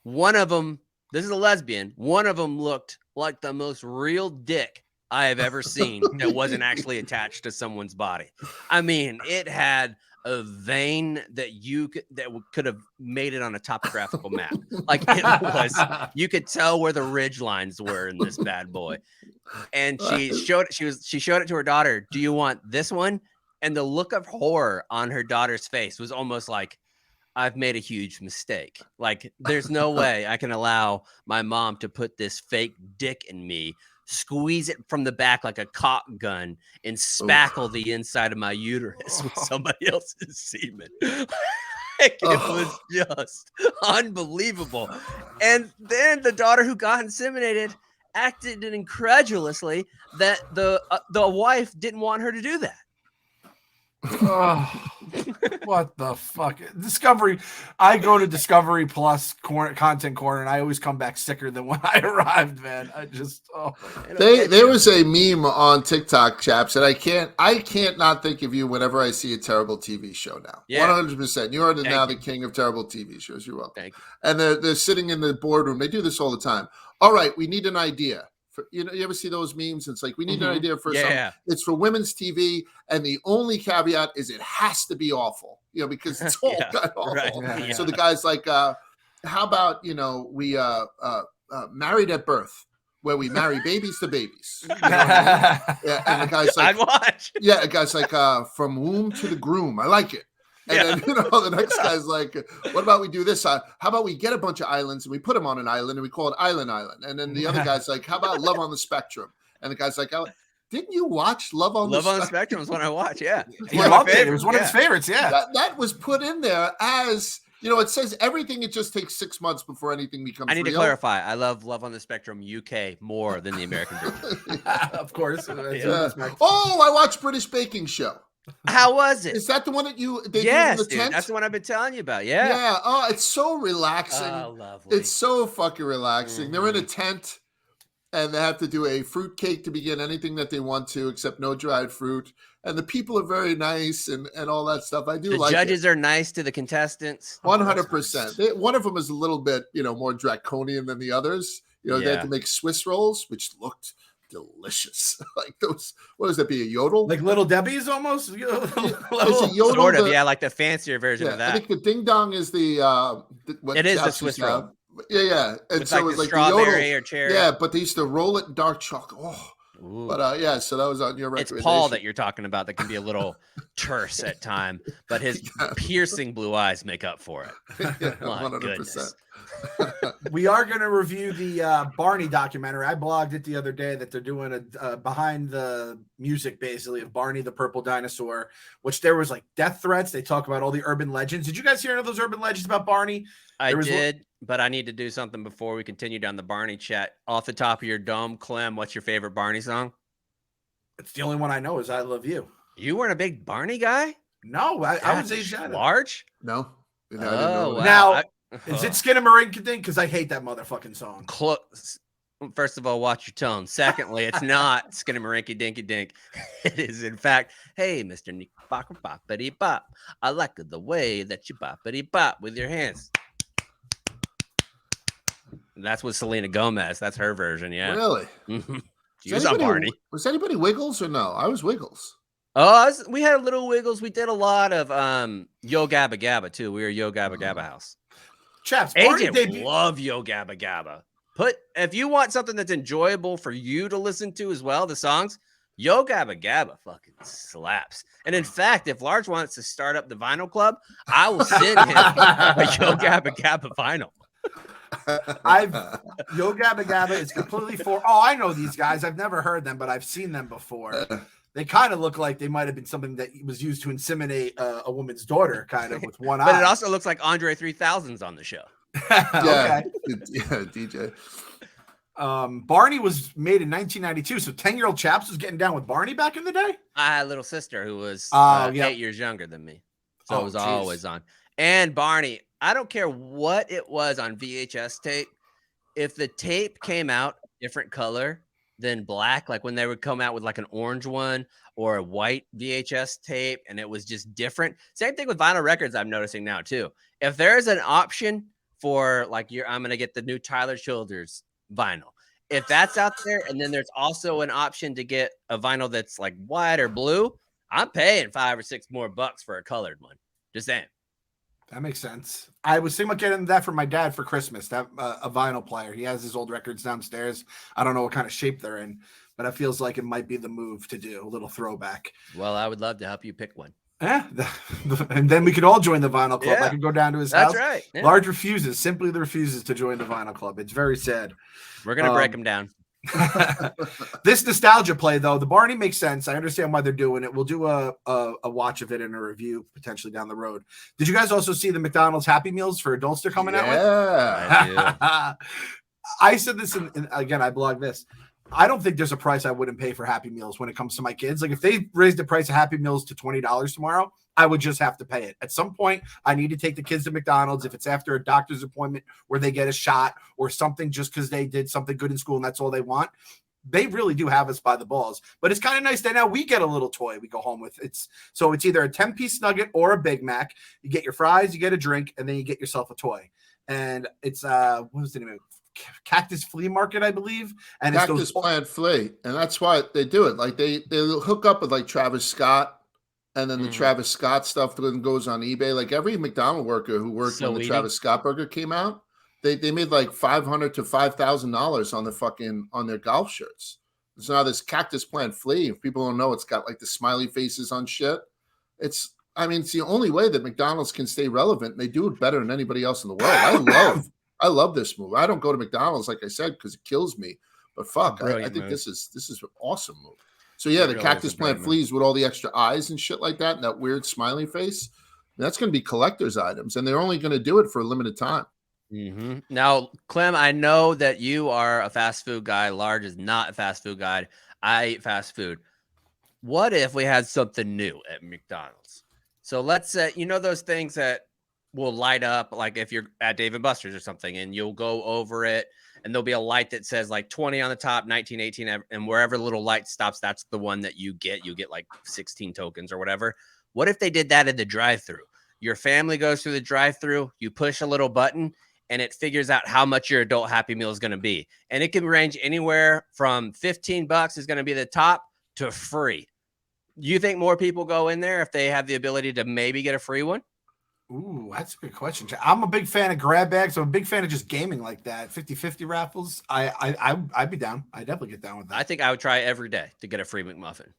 One of them, this is a lesbian, one of them looked like the most real dick I have ever seen that wasn't actually attached to someone's body. I mean, it had a vein that could have made it on a topographical map. Like, it was, you could tell where the ridge lines were in this bad boy. And she showed it to her daughter. Do you want this one? And the look of horror on her daughter's face was almost like, I've made a huge mistake. Like, there's no way I can allow my mom to put this fake dick in me, squeeze it from the back like a cock gun, and spackle the inside of my uterus with somebody else's semen. Like, it was just unbelievable. And then the daughter who got inseminated acted incredulously that the wife didn't want her to do that. Oh, what the fuck? Discovery. I go to Discovery Plus Content Corner, and I always come back sicker than when I arrived, man. I just there was a meme on TikTok, chaps, and I can't not think of you whenever I see a terrible TV show now. 100%. You are now the king of terrible TV shows. You're welcome. Thank you. And they're sitting in the boardroom. They do this all the time. All right, we need an idea. You ever see those memes? It's like, we need an idea for something. It's for women's TV, and the only caveat is it has to be awful, because it's all kind of awful. Right. Yeah. So the guy's like, how about, we Married at Birth, where we marry babies to babies. You know what I mean? Yeah, and the guy's like, I'd watch. Yeah, the guy's like, from womb to the groom. I like it. And then, the next guy's like, what about we do this? How about we get a bunch of islands and we put them on an island and we call it Island Island? And then the other guy's like, how about Love on the Spectrum? And the guy's like, didn't you watch Love on the Spectrum? Love on the Spectrum is one I watch, yeah. It was one of his favorites, yeah. That was put in there as, it says everything, it just takes 6 months before anything becomes real. I need to clarify. I love Love on the Spectrum UK more than the American version. Of course. Oh, I watched British Baking Show. How was it? Is that the one that they do in the dude, tent? That's the one I've been telling you about. Yeah. Yeah. Oh, it's so relaxing. Oh, lovely. It's so fucking relaxing. They're in a tent, and they have to do a fruit cake to begin anything that they want to, except no dried fruit. And the people are very nice and all that stuff. I do The like judges are nice to the contestants. 100%. One of them is a little bit, more draconian than the others. They had to make Swiss rolls, which looked delicious. Like those, what does that be? A yodel? Like Little Debbie's almost? Is it yodel? Sort of, like the fancier version of that. I think the ding dong is what it is the Swiss roll. Yeah. And with so like it was the like strawberry the yodel. or cherry. Yeah, but they used to roll it in dark chocolate. Oh. Ooh. But so that was on your recommendation. It's Paul that you're talking about that can be a little terse at time, but his piercing blue eyes make up for it. Yeah, My 100%. goodness. We are going to review the Barney documentary. I blogged it the other day that they're doing a behind the music, basically, of Barney the Purple Dinosaur, which there was like death threats. They talk about all the urban legends. Did you guys hear any of those urban legends about Barney? I did, but I need to do something before we continue down the Barney chat. Off the top of your dome, Clem, what's your favorite Barney song? It's the only one I know is I Love You. You weren't a big Barney guy? No, I was large. No. I didn't know. Wow. Now, is it Skinnamarink-a-Dink? Because I hate that motherfucking song. Close. First of all, watch your tone. Secondly, it's not Skinnamarink-a-Dink-a-Dink. It is, in fact, hey, Mr. Nick Boppity Bop. I like the way that you boppity bop with your hands. That's with Selena Gomez. That's her version, yeah. Really? She was on Barney. Was anybody Wiggles or no? I was Wiggles. Oh, we had a little Wiggles. We did a lot of Yo Gabba Gabba too. We were Yo Gabba Gabba house. Chaps, AJ love Yo Gabba Gabba. If you want something that's enjoyable for you to listen to as well, the songs, Yo Gabba Gabba fucking slaps. And in fact, if Large wants to start up the vinyl club, I will send him a Yo Gabba Gabba vinyl. Yo Gabba Gabba is completely I know these guys. I've never heard them, but I've seen them before. They kind of look like they might have been something that was used to inseminate a woman's daughter, kind of with one eye. But it also looks like Andre 3000's on the show. Yeah, DJ. Barney was made in 1992, so 10-year-old Chaps was getting down with Barney back in the day. I had a little sister who was 8 years younger than me, so it was always on. And Barney, I don't care what it was on VHS tape. If the tape came out different color than black, like when they would come out with like an orange one or a white VHS tape, and it was just different. Same thing with vinyl records. I'm noticing now too. If there's an option for like I'm going to get the new Tyler Childers vinyl. If that's out there, and then there's also an option to get a vinyl that's like white or blue, I'm paying $5 or $6 more for a colored one. Just saying. That makes sense. I was thinking about getting that for my dad for Christmas. That a vinyl player. He has his old records downstairs. I don't know what kind of shape they're in, but it feels like it might be the move to do a little throwback. Well, I would love to help you pick one. Yeah, and then we could all join the vinyl club. I could go down to his house. That's right. Yeah. Large simply refuses to join the vinyl club. It's very sad. We're gonna break him down. This nostalgia play, though, the Barney makes sense. I understand why they're doing it. We'll do a watch of it and a review potentially down the road. Did you guys also see the McDonald's Happy Meals for adults they're coming out with? Yeah, I said this, and again, I blogged this. I don't think there's a price I wouldn't pay for Happy Meals when it comes to my kids. Like if they raised the price of Happy Meals to $20 tomorrow, I would just have to pay it. At some point, I need to take the kids to McDonald's if it's after a doctor's appointment where they get a shot or something just because they did something good in school and that's all they want. They really do have us by the balls. But it's kind of nice that now we get a little toy we go home with. It's either a 10-piece nugget or a Big Mac. You get your fries, you get a drink, and then you get yourself a toy. And it's what was the name of it? Cactus Flea Market, I believe. And Cactus it's Plant Flea. And that's why they do it. Like they hook up with like Travis Scott, and then the Travis Scott stuff then goes on eBay. Like every McDonald worker who worked when the Travis Scott burger came out, they made like $500 to $5,000 on their golf shirts. So now this Cactus Plant Flea, if people don't know, it's got like the smiley faces on shit. It's the only way that McDonald's can stay relevant. And they do it better than anybody else in the world. I love this move. I don't go to McDonald's, like I said, because it kills me. But fuck, I think this is an awesome move. So yeah, the Cactus Plant Fleas with all the extra eyes and shit like that, and that weird smiley face. That's going to be collector's items, and they're only going to do it for a limited time. Mm-hmm. Now, Clem, I know that you are a fast food guy. Large is not a fast food guy. I eat fast food. What if we had something new at McDonald's? So let's say, those things that will light up, like if you're at Dave & Buster's or something, and you'll go over it, and there'll be a light that says like 20 on the top, 19, 18, and wherever the little light stops, that's the one that you get. You get like 16 tokens or whatever. What if they did that in the drive-thru? Your family goes through the drive-thru, you push a little button, and it figures out how much your adult Happy Meal is going to be. And it can range anywhere from $15 is going to be the top to free. You think more people go in there if they have the ability to maybe get a free one? Ooh, that's a good question. I'm a big fan of grab bags. I'm a big fan of just gaming like that. 50-50 raffles. I'd be down. I'd definitely get down with that. I think I would try every day to get a free McMuffin.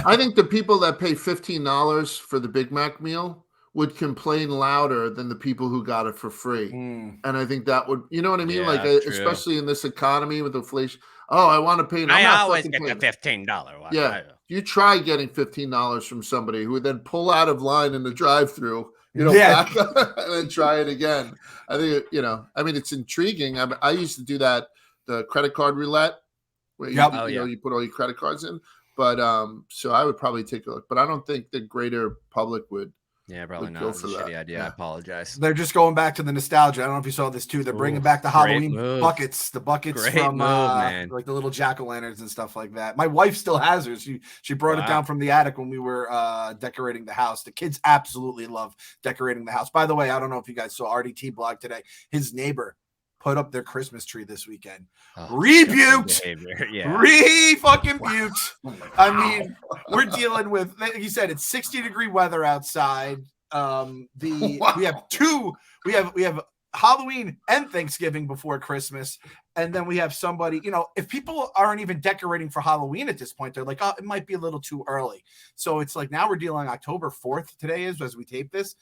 I think the people that pay $15 for the Big Mac meal would complain louder than the people who got it for free. And I think that would, you know what I mean? Yeah, like, true. especially in this economy with inflation. Oh, I want to pay. I always get the $15 one. Yeah. You try getting $15 from somebody who would then pull out of line in the drive-thru, back up and then try it again. I think, I mean, it's intriguing. I used to do that, the credit card roulette, where you put all your credit cards in. But so I would probably take a look. But I don't think the greater public would. Yeah, probably not. It's a shitty idea. Yeah. I apologize. They're just going back to the nostalgia. I don't know if you saw this too. They're bringing back the Halloween buckets. The buckets great from man. like the little jack-o'-lanterns and stuff like that. My wife still has hers. She brought it down from the attic when we were decorating the house. The kids absolutely love decorating the house. By the way, I don't know if you guys saw RDT blog today. His neighbor put up their Christmas tree this weekend. Rebuked. Fucking buked. I mean, we're dealing with, he said it's 60-degree weather outside. We have Halloween and Thanksgiving before Christmas. And then we have somebody, if people aren't even decorating for Halloween at this point, they're like, oh, it might be a little too early. So it's like now we're dealing October 4th today is as we tape this.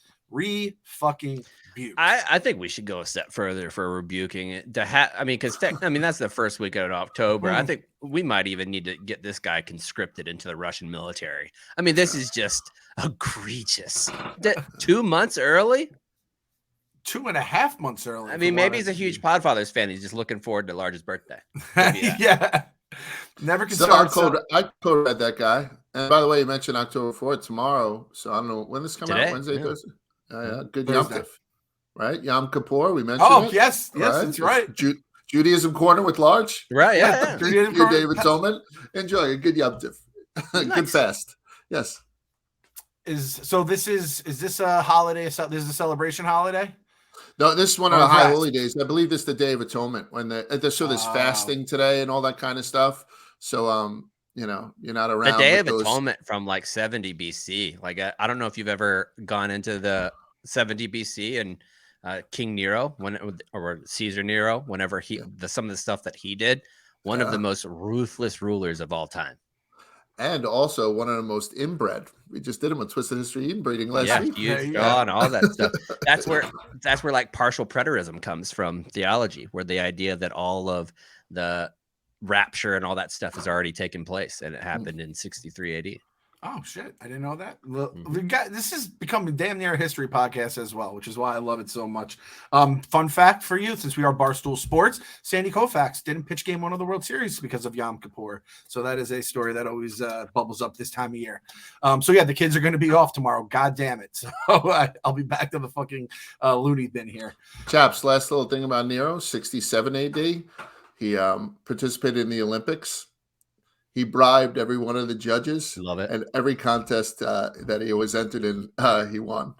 Fucking buke. I think we should go a step further for rebuking it. Because that's the first week of October. I think we might even need to get this guy conscripted into the Russian military. I mean, this is just egregious. 2 months early? 2.5 months early. I mean, maybe he's a huge Podfathers fan. He's just looking forward to Large's birthday. Yeah. Never can I co-read that guy. And by the way, you mentioned October 4th tomorrow. So I don't know when this comes out. Wednesday, Thursday. Good Yom Tov, right? Yom Kippur. We mentioned. Oh, yes, that's right. Judaism Corner with Large. Right. Yeah. Your David Tolman. Enjoy a good Yom Tov. Good fast. Yes. Is this a holiday? This is a celebration holiday? No, this is one of the high holy days. I believe this is the Day of Atonement when there's fasting today and all that kind of stuff. So you're not around. The Day of Atonement from like 70 BC. Like I don't know if you've ever gone into the 70 BC and King Nero or Caesar Nero, whenever some of the stuff that he did, one of the most ruthless rulers of all time. And also one of the most inbred. We just did him with Twisted History inbreeding last week. And all that stuff. That's where like partial preterism comes from theology, where the idea that all of the rapture and all that stuff has already taken place, and it happened in 63 AD. Oh shit! I didn't know that. This has become a damn near a history podcast as well, which is why I love it so much. Fun fact for you, since we are Barstool Sports, Sandy Koufax didn't pitch Game 1 of the World Series because of Yom Kippur. So that is a story that always bubbles up this time of year. So yeah, the kids are going to be off tomorrow. God damn it! So I'll be back to the fucking loony bin here. Chaps, last little thing about Nero, 67 AD. He participated in the Olympics. He bribed every one of the judges. Love it. And every contest that he was entered in, he won.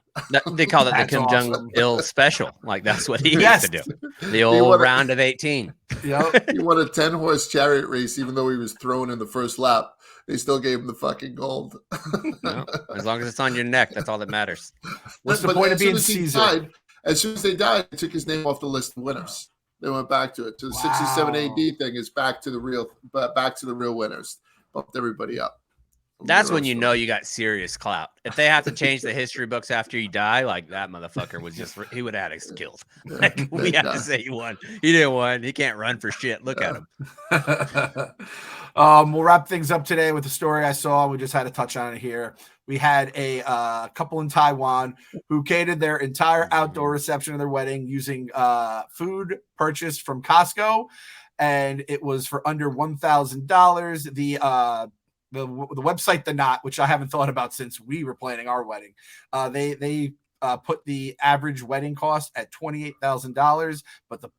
They call it the Kim Jong-il special. Like, that's what he used to do. The old round of 18. Yep. He won a 10-horse chariot race, even though he was thrown in the first lap. They still gave him the fucking gold. No, as long as it's on your neck, that's all that matters. What's the point of being Caesar? As soon as they died, they took his name off the list of winners. They went back to it. So the 67 AD thing is back to the real winners. Bumped everybody up. That's when you know you got serious clout. If they have to change the history books after you die, like that motherfucker was he would have had us killed. Like, we have to say he won. He didn't win. He can't run for shit. Look at him. We'll wrap things up today with the story I saw. We just had to touch on it here. We had a couple in Taiwan who catered their entire outdoor reception of their wedding using food purchased from Costco, and it was for under $1,000. The website The Knot, which I haven't thought about since we were planning our wedding, they put the average wedding cost at $28,000, but the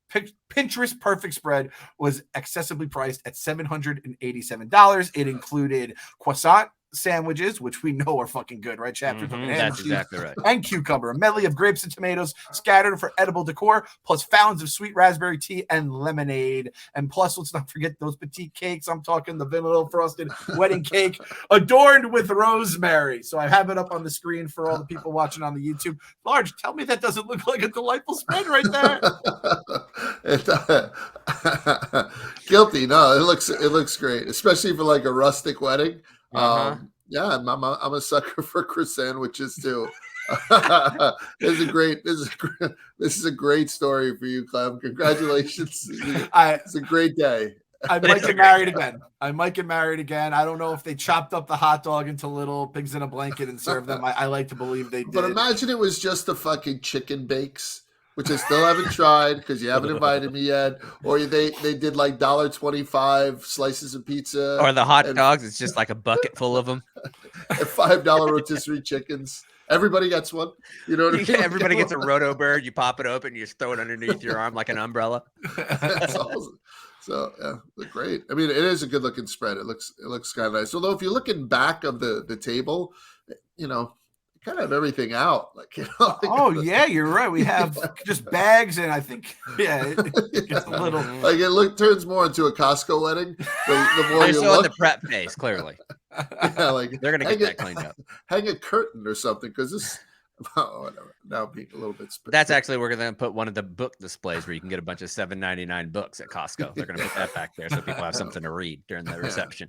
Pinterest perfect spread was accessibly priced at $787. It included croissant sandwiches, which we know are fucking good, right, Chapter? That's exactly right. And cucumber, a medley of grapes and tomatoes scattered for edible decor, plus fountains of sweet raspberry tea and lemonade. And plus, let's not forget those petite cakes. I'm talking the vanilla frosted wedding cake adorned with rosemary. So I have it up on the screen for all the people watching on the YouTube. Large, tell me that doesn't look like a delightful spread right there. Guilty. No, it looks great, especially for like a rustic wedding. Yeah, I'm a sucker for croissant sandwiches too. This is a great story for you, Clem. Congratulations. It's a great day. I might get married again. I don't know if they chopped up the hot dog into little pigs in a blanket and served them. I like to believe they did. But imagine it was just the fucking chicken bakes, which I still haven't tried because you haven't invited me yet. Or they did like $1.25 slices of pizza. Or the hot dogs, it's just like a bucket full of them. $5 rotisserie chickens. Everybody gets one. You know what I mean? Everybody gets a roto bird. You pop it open, you just throw it underneath your arm like an umbrella. That's awesome. So yeah, look great. I mean, it is a good looking spread. It looks kind of nice. Although if you're looking back of the table, you know, you kind of have everything out. Like, you know, yeah, you're right. We have just bags, and I think it gets a little like turns more into a Costco wedding. The more they're you still look in the prep phase, clearly. Yeah, like they're gonna get that cleaned up. Hang a curtain or something because this. Oh, whatever. Now being a little bit. That's actually we're gonna put one of the book displays where you can get a bunch of $7.99 books at Costco. They're gonna put that back there so people have something to read during the reception.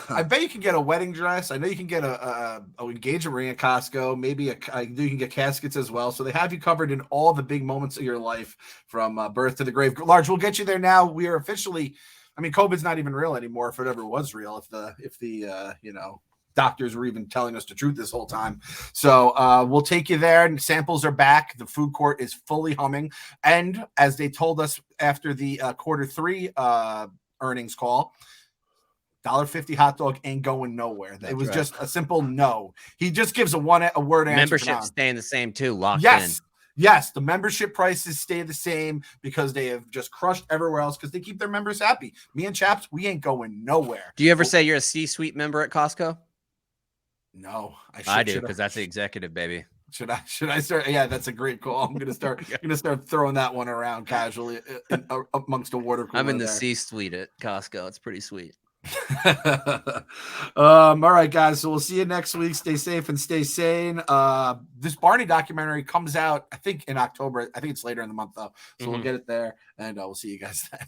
I bet you can get a wedding dress. I know you can get a engagement ring at Costco. Maybe you can get caskets as well. So they have you covered in all the big moments of your life, from birth to the grave. Large, we'll get you there now. We are officially. I mean, COVID's not even real anymore. If it ever was real, if the doctors were even telling us the truth this whole time. So we'll take you there, and samples are back. The food court is fully humming. And as they told us after the Q3 earnings call, $1.50 hot dog ain't going nowhere. It was just a simple no. He just gives a word answer. Membership staying the same too, locked in. Yes, the membership prices stay the same because they have just crushed everywhere else because they keep their members happy. Me and Chaps, we ain't going nowhere. Do you ever say you're a C-suite member at Costco? No, I do, because that's the executive, baby. Should I start? Yeah, that's a great call. I'm gonna start throwing that one around casually amongst a water cooler. I'm in the C-suite at Costco. It's pretty sweet. All right, guys. So we'll see you next week. Stay safe and stay sane. This Barney documentary comes out, I think, in October. I think it's later in the month though. So we'll get it there, and we'll see you guys then.